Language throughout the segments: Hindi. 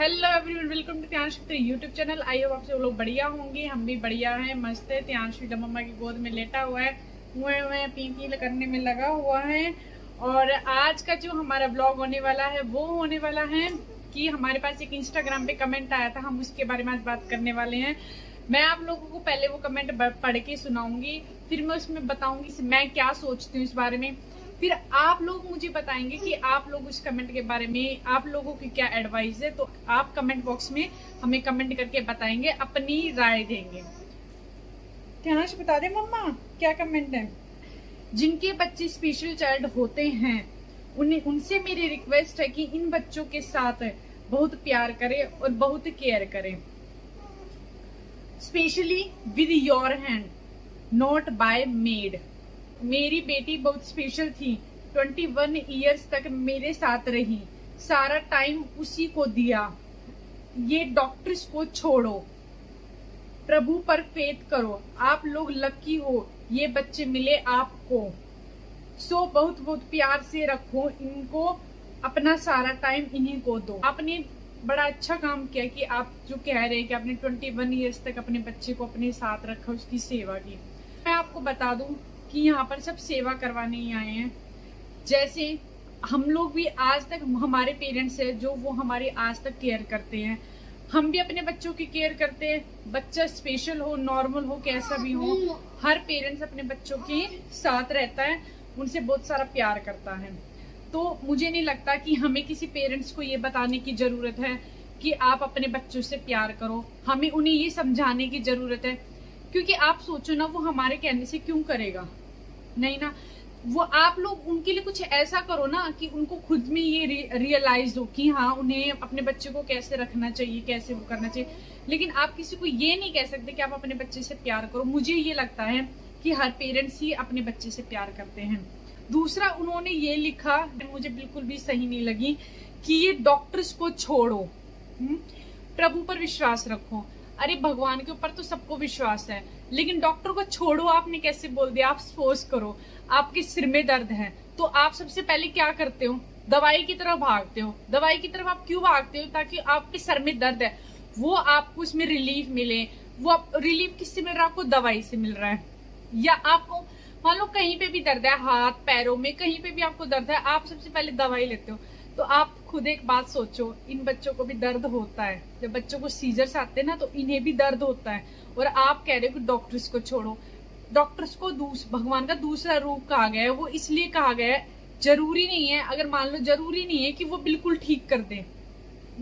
Hello everyone, welcome to Tyansh YouTube channel. I hope आप सब लोग बढ़िया होंगे। हम भी बढ़िया हैं, मस्त है। त्यांश मम्मा की गोद में लेटा हुआ है, मुँह पी पी करने में लगा हुआ है। और आज का जो हमारा ब्लॉग होने वाला है वो होने वाला है कि हमारे पास एक इंस्टाग्राम पे कमेंट आया था, हम उसके बारे में आज बात करने वाले हैं। मैं आप लोगों को पहले वो कमेंट पढ़ के सुनाऊंगी, फिर मैं उसमें बताऊंगी मैं क्या सोचती हूँ इस बारे में। फिर आप लोग मुझे बताएंगे कि आप लोग उस कमेंट के बारे में आप लोगों की क्या एडवाइस है। तो आप कमेंट बॉक्स में हमें कमेंट करके बताएंगे, अपनी राय देंगे। ध्यान बता दे मम्मा क्या कमेंट है। जिनके बच्चे स्पेशल चाइल्ड होते हैं उनसे मेरी रिक्वेस्ट है कि इन बच्चों के साथ बहुत प्यार करें और बहुत केयर करें, specially with your hand, not by maid. मेरी बेटी बहुत स्पेशल थी, 21 इयर्स तक मेरे साथ रही, सारा टाइम उसी को दिया। ये डॉक्टर्स को छोड़ो, प्रभु पर फेथ करो। आप लोग लकी हो, ये बच्चे मिले आपको। सो बहुत बहुत प्यार से रखो इनको, अपना सारा टाइम इन्हीं को दो। आपने बड़ा अच्छा काम किया कि आप जो कह रहे हैं कि आपने 21 इयर्स तक अपने बच्चे को अपने साथ रखा, उसकी सेवा की। मैं आपको बता दूं कि यहाँ पर सब सेवा करवाने ही आए हैं। जैसे हम लोग भी आज तक, हमारे पेरेंट्स है जो वो हमारी आज तक केयर करते हैं, हम भी अपने बच्चों की केयर करते हैं। बच्चा स्पेशल हो, नॉर्मल हो, कैसा भी हो, हर पेरेंट्स अपने बच्चों के साथ रहता है, उनसे बहुत सारा प्यार करता है। तो मुझे नहीं लगता कि हमें किसी पेरेंट्स को ये बताने की जरूरत है कि आप अपने बच्चों से प्यार करो। हमें उन्हें ये समझाने की जरूरत है, क्योंकि आप सोचो ना, वो हमारे कहने से क्यों करेगा, नहीं ना। वो आप लोग उनके लिए कुछ ऐसा करो ना कि उनको खुद में ये रियलाइज हो कि हाँ, उन्हें अपने बच्चे को कैसे रखना चाहिए, कैसे वो करना चाहिए। लेकिन आप किसी को ये नहीं कह सकते कि आप अपने बच्चे से प्यार करो। मुझे ये लगता है कि हर पेरेंट्स ही अपने बच्चे से प्यार करते हैं। दूसरा, उन्होंने ये लिखा, मुझे बिल्कुल भी सही नहीं लगी, कि ये डॉक्टर्स को छोड़ो, प्रभु पर विश्वास रखो। अरे भगवान के ऊपर तो सबको विश्वास है, लेकिन डॉक्टर को छोड़ो आपने कैसे बोल दिया। आप सपोज करो आपके सिर में दर्द है, तो आप सबसे पहले क्या करते हो, दवाई की तरफ भागते हो। दवाई की तरफ आप क्यों भागते हो? ताकि आपके सर में दर्द है, वो आपको उसमें रिलीफ मिले। वो रिलीफ किससे मिल रहा है? आपको दवाई से मिल रहा है। या आपको मान लो कहीं पे भी दर्द है, हाथ पैरों में कहीं पे भी आपको दर्द है, आप सबसे पहले दवाई लेते हो। तो आप खुद एक बात सोचो, इन बच्चों को भी दर्द होता है। जब बच्चों को सीजर्स आते हैं ना, तो इन्हें भी दर्द होता है। और आप कह रहे हो कि डॉक्टर्स को छोड़ो। डॉक्टर्स को भगवान का दूसरा रूप कहा गया है। वो इसलिए कहा गया है, जरूरी नहीं है, अगर मान लो जरूरी नहीं है कि वो बिल्कुल ठीक कर दे,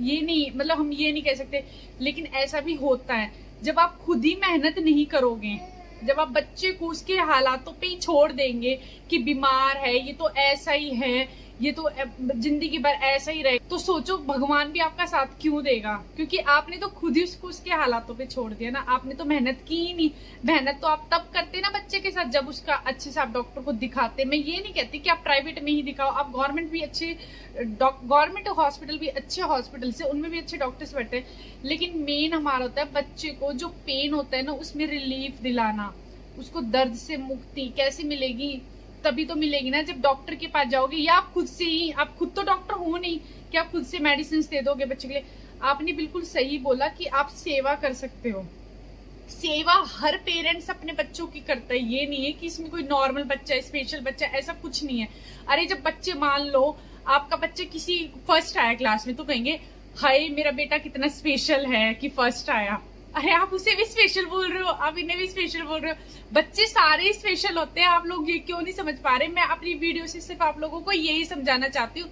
ये नहीं, मतलब हम ये नहीं कह सकते, लेकिन ऐसा भी होता है। जब आप खुद ही मेहनत नहीं करोगे, जब आप बच्चे को उसके हालातों पे ही छोड़ देंगे कि बीमार है, ये तो ऐसा ही है, ये तो जिंदगी भर ऐसा ही रहे, तो सोचो भगवान भी आपका साथ क्यों देगा? क्योंकि आपने तो खुद ही उसको उसके हालातों पे छोड़ दिया ना। आपने तो मेहनत की ही नहीं। मेहनत तो आप तब करते ना बच्चे के साथ, जब उसका अच्छे से आप डॉक्टर को दिखाते। मैं ये नहीं कहती कि आप प्राइवेट में ही दिखाओ, आप गवर्नमेंट भी अच्छे, गवर्नमेंट हॉस्पिटल भी अच्छे हॉस्पिटल से, उनमें भी अच्छे डॉक्टर्स बैठते हैं। लेकिन मेन हमारा होता है बच्चे को जो पेन होता है ना, उसमें रिलीफ दिलाना। उसको दर्द से मुक्ति कैसे मिलेगी? तभी तो मिलेगी ना जब डॉक्टर के पास जाओगे, या आप खुद से ही, आप खुद तो डॉक्टर हो नहीं कि आप खुद से मेडिसिन दे दोगे बच्चे के लिए। आपने बिल्कुल सही बोला कि आप सेवा कर सकते हो। सेवा हर पेरेंट्स अपने बच्चों की करता है, ये नहीं है कि इसमें कोई नॉर्मल बच्चा है, स्पेशल बच्चा, ऐसा कुछ नहीं है। अरे जब बच्चे, मान लो आपका बच्चा किसी फर्स्ट आया क्लास में, तो कहेंगे हाय मेरा बेटा कितना स्पेशल है कि फर्स्ट आया। अरे आप उसे भी स्पेशल बोल रहे हो, आप इन्हें भी स्पेशल बोल रहे हो। बच्चे सारे स्पेशल होते हैं, आप लोग ये क्यों नहीं समझ पा रहे? मैं अपनी वीडियो से सिर्फ आप लोगों को यही समझाना चाहती हूँ।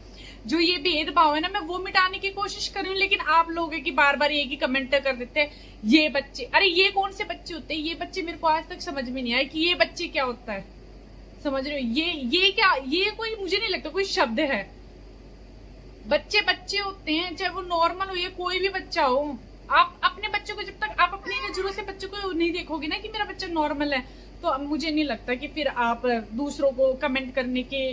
जो ये भेदभाव है ना, मैं वो मिटाने की कोशिश कर रही हूँ। लेकिन आप लोग है कि बार बार एक ही कमेंट कर देते हैं, ये बच्चे। अरे ये कौन से बच्चे होते हैं? ये बच्चे मेरे को आज तक समझ में नहीं आया कि ये बच्चे क्या होता है। समझ रहे हो? ये क्या, ये कोई, मुझे नहीं लगता कोई शब्द है। बच्चे बच्चे होते हैं, चाहे वो नॉर्मल हो या कोई भी बच्चा हो। आप अपने बच्चों को, जब तक आप अपनी नजरों से बच्चों को नहीं देखोगे ना कि मेरा बच्चा नॉर्मल है, तो मुझे नहीं लगता कि फिर आप दूसरों को कमेंट करने के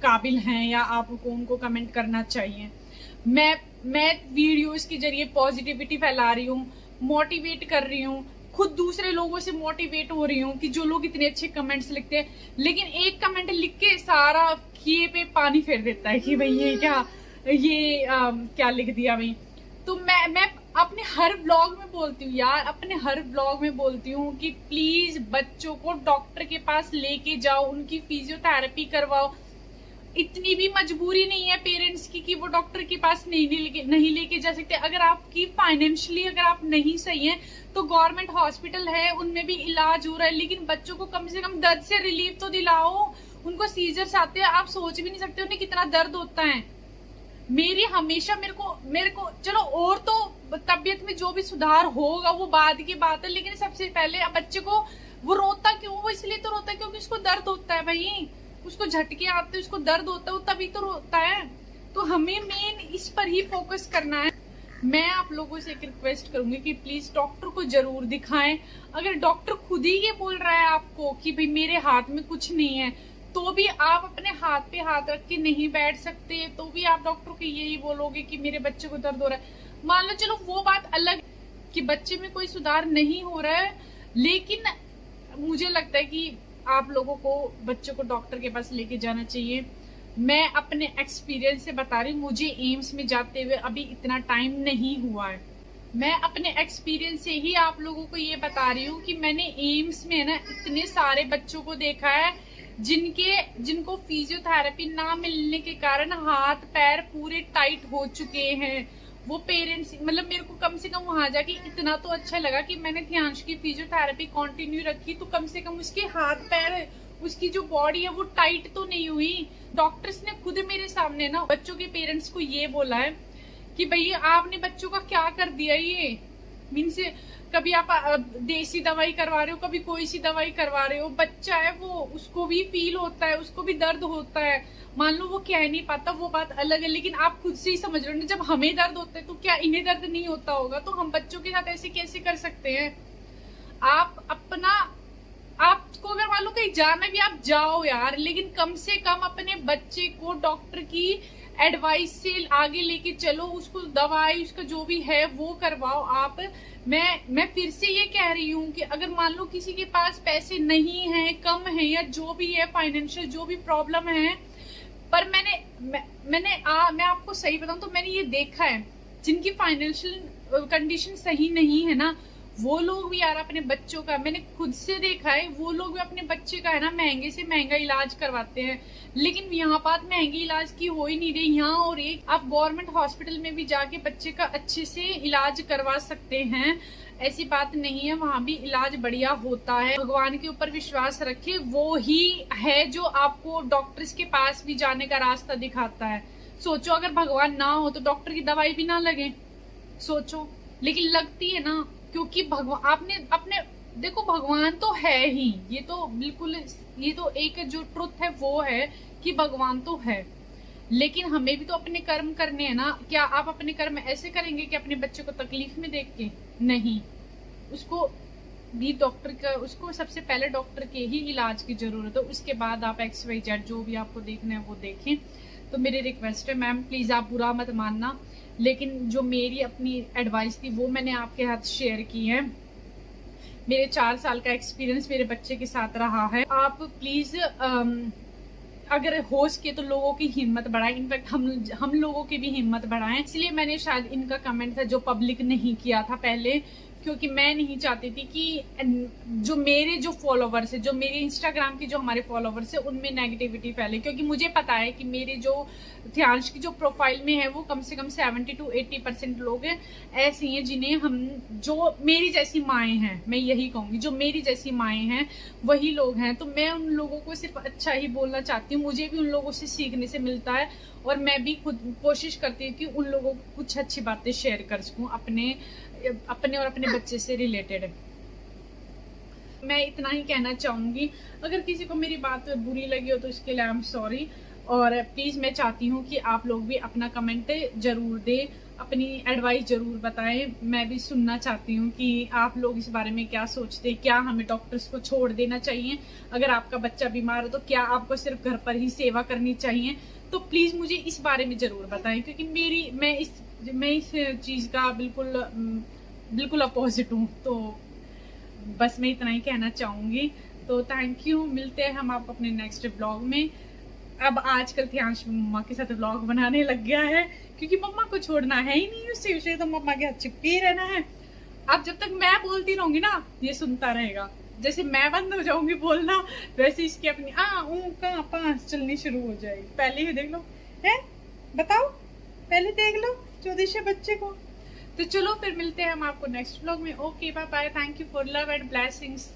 काबिल हैं, या आपको उनको कमेंट करना चाहिए। मैं वीडियोस के जरिए पॉजिटिविटी फैला रही हूँ, मोटिवेट कर रही हूँ, खुद दूसरे लोगों से मोटिवेट हो रही हूँ कि जो लोग इतने अच्छे कमेंट्स लिखते हैं। लेकिन एक कमेंट लिख के सारा किए पे पानी फेर देता है कि भाई ये क्या, क्या लिख दिया भाई। तो मैं अपने हर व्लॉग में बोलती हूँ यार, अपने हर व्लॉग में बोलती हूँ कि प्लीज बच्चों को डॉक्टर के पास लेके जाओ, उनकी फिजियोथेरेपी करवाओ। इतनी भी मजबूरी नहीं है पेरेंट्स की कि वो डॉक्टर के पास नहीं लेके जा सकते। अगर आपकी फाइनेंशियली अगर आप नहीं सही हैं तो गवर्नमेंट हॉस्पिटल है, उनमें भी इलाज हो रहा है, लेकिन बच्चों को कम से कम दर्द से रिलीफ तो दिलाओ। उनको सीजर्स आते हैं, आप सोच भी नहीं सकते उन्हें कितना दर्द होता है। मेरी हमेशा मेरे को चलो और तो तबीयत में जो भी सुधार होगा वो बाद की बात है, लेकिन सबसे पहले बच्चे को वो रोता क्यों, वो इसलिए तो रोता है क्योंकि उसको दर्द होता है भाई, उसको झटके आते हैं, उसको दर्द होता है, वो तभी तो रोता है। तो हमें मेन इस पर ही फोकस करना है। मैं आप लोगों से एक रिक्वेस्ट करूंगी कि प्लीज डॉक्टर को जरूर दिखाएं। अगर डॉक्टर खुद ही ये बोल रहा है आपको कि भाई मेरे हाथ में कुछ नहीं है, तो भी आप अपने हाथ पे हाथ रख के नहीं बैठ सकते, तो भी आप डॉक्टर को यही बोलोगे कि मेरे बच्चे को दर्द हो रहा है। मान लो चलो वो बात अलग कि बच्चे में कोई सुधार नहीं हो रहा है, लेकिन मुझे लगता है कि आप लोगों को बच्चों को डॉक्टर के पास लेके जाना चाहिए। मैं अपने एक्सपीरियंस से बता रही हूँ, मुझे एम्स में जाते हुए अभी इतना टाइम नहीं हुआ है। मैं अपने एक्सपीरियंस से ही आप लोगों को ये बता रही हूँ कि मैंने एम्स में ना इतने सारे बच्चों को देखा है जिनको फिजियोथेरेपी ना मिलने के कारण हाथ पैर पूरे टाइट हो चुके हैं। वो पेरेंट्स मतलब मेरे को कम से कम वहां जाके इतना तो अच्छा लगा कि मैंने ध्यांश की फिजियोथेरेपी कंटिन्यू रखी, तो कम से कम उसके हाथ पैर, उसकी जो बॉडी है वो टाइट तो नहीं हुई। डॉक्टर्स ने खुद मेरे सामने ना बच्चों के पेरेंट्स को ये बोला है कि भैया आपने बच्चों का क्या कर दिया, ये मीन्स कभी आप देसी दवाई करवा रहे हो, कभी कोई सी दवाई करवा रहे हो। बच्चा है वो, उसको भी फील होता है, उसको भी दर्द होता है। मान लो वो कह नहीं पाता, वो बात अलग है, लेकिन आप खुद से ही समझ रहे हो, जब हमें दर्द होता है तो क्या इन्हें दर्द नहीं होता होगा? तो हम बच्चों के साथ ऐसे कैसे कर सकते हैं? आप अपना, आपको अगर मान लो कहीं जाना भी, आप जाओ यार, लेकिन कम से कम अपने बच्चे को डॉक्टर की एडवाइस से आगे लेके चलो, उसको दवाई उसका जो भी है वो करवाओ आप। मैं फिर से ये कह रही हूँ कि अगर मान लो किसी के पास पैसे नहीं है, कम है, या जो भी है फाइनेंशियल जो भी प्रॉब्लम है, पर मैं आपको सही बताऊं तो मैंने ये देखा है जिनकी फाइनेंशियल कंडीशन सही नहीं है ना, वो लोग भी यार अपने बच्चों का, मैंने खुद से देखा है, वो लोग भी अपने बच्चे का है ना महंगे से महंगा इलाज करवाते हैं। लेकिन यहाँ बात महंगे इलाज की हो ही नहीं रही, यहाँ और एक आप गवर्नमेंट हॉस्पिटल में भी जाके बच्चे का अच्छे से इलाज करवा सकते हैं, ऐसी बात नहीं है, वहां भी इलाज बढ़िया होता है। भगवान के ऊपर विश्वास रखे, वो ही है जो आपको डॉक्टर्स के पास भी जाने का रास्ता दिखाता है। सोचो अगर भगवान ना हो तो डॉक्टर की दवाई भी ना लगे, सोचो, लेकिन लगती है ना, क्योंकि भगवान आपने अपने देखो, भगवान तो है ही, ये तो बिल्कुल, ये तो एक जो ट्रुथ है वो है कि भगवान तो है, लेकिन हमें भी तो अपने कर्म करने हैं ना। क्या आप अपने कर्म ऐसे करेंगे कि अपने बच्चे को तकलीफ में देख के? नहीं, उसको भी डॉक्टर का, उसको सबसे पहले डॉक्टर के ही इलाज की जरूरत है, उसके बाद आप XYZ जो भी आपको देखना है वो देखें। तो मेरी रिक्वेस्ट है मैम, प्लीज आप बुरा मत मानना, लेकिन जो मेरी अपनी एडवाइस थी वो मैंने आपके साथ शेयर की है। मेरे 4 साल का एक्सपीरियंस मेरे बच्चे के साथ रहा है। आप प्लीज अगर हो सके तो लोगों की हिम्मत बढ़ाएं, इनफैक्ट हम लोगों की भी हिम्मत बढ़ाएं। इसलिए मैंने शायद इनका कमेंट था जो पब्लिक नहीं किया था पहले, क्योंकि मैं नहीं चाहती थी कि जो मेरे जो फॉलोवर्स है, जो मेरे इंस्टाग्राम के जो हमारे फॉलोवर्स है, उनमें नेगेटिविटी फैले, क्योंकि मुझे पता है कि मेरे जो ध्यांश की जो प्रोफाइल में है वो कम से कम 70 to 80% लोग हैं ऐसे हैं जिन्हें हम, जो मेरी जैसी माएँ हैं, मैं यही कहूंगी, जो मेरी जैसी माएँ हैं वही लोग हैं। तो मैं उन लोगों को सिर्फ अच्छा ही बोलना चाहती हूँ, मुझे भी उन लोगों से सीखने से मिलता है, और मैं भी खुद कोशिश करती हूँ कि उन लोगों को कुछ अच्छी बातें शेयर कर सकूं अपने और अपने बच्चे से रिलेटेड। मैं इतना ही कहना चाहूंगी। अगर किसी को मेरी बात बुरी लगी हो तो इसके लिए आई एम सॉरी, और प्लीज मैं चाहती हूँ कि आप लोग भी अपना कमेंट जरूर दें, अपनी एडवाइस जरूर बताएं। मैं भी सुनना चाहती हूँ कि आप लोग इस बारे में क्या सोचते हैं। क्या हमें डॉक्टर्स को छोड़ देना चाहिए? अगर आपका बच्चा बीमार है तो क्या आपको सिर्फ घर पर ही सेवा करनी चाहिए? तो प्लीज मुझे इस बारे में जरूर बताएं, क्योंकि मैं इस चीज का बिल्कुल अपोजिट हूँ। तो बस मैं इतना ही कहना चाहूंगी। तो थैंक यू, मिलते हैं हम आप अपने नेक्स्ट ब्लॉग में। अब आजकल ध्यांश मम्मा के साथ व्लॉग बनाने लग गया है, क्योंकि मम्मा को छोड़ना है ही नहीं, उससे उसे तो मम्मा के हाथ चिपके ही रहना है। अब जब तक मैं बोलती रहूंगी ना, ये सुनता रहेगा। जैसे मैं बंद हो जाऊंगी बोलना, वैसे इसकी अपनी का पांच चलनी शुरू हो जाएगी। पहले ही देख लो, है बताओ, पहले देख लो चौधरी बच्चे को। तो चलो फिर मिलते हैं हम आपको नेक्स्ट व्लॉग में। Okay bye bye, thank you for love and blessings.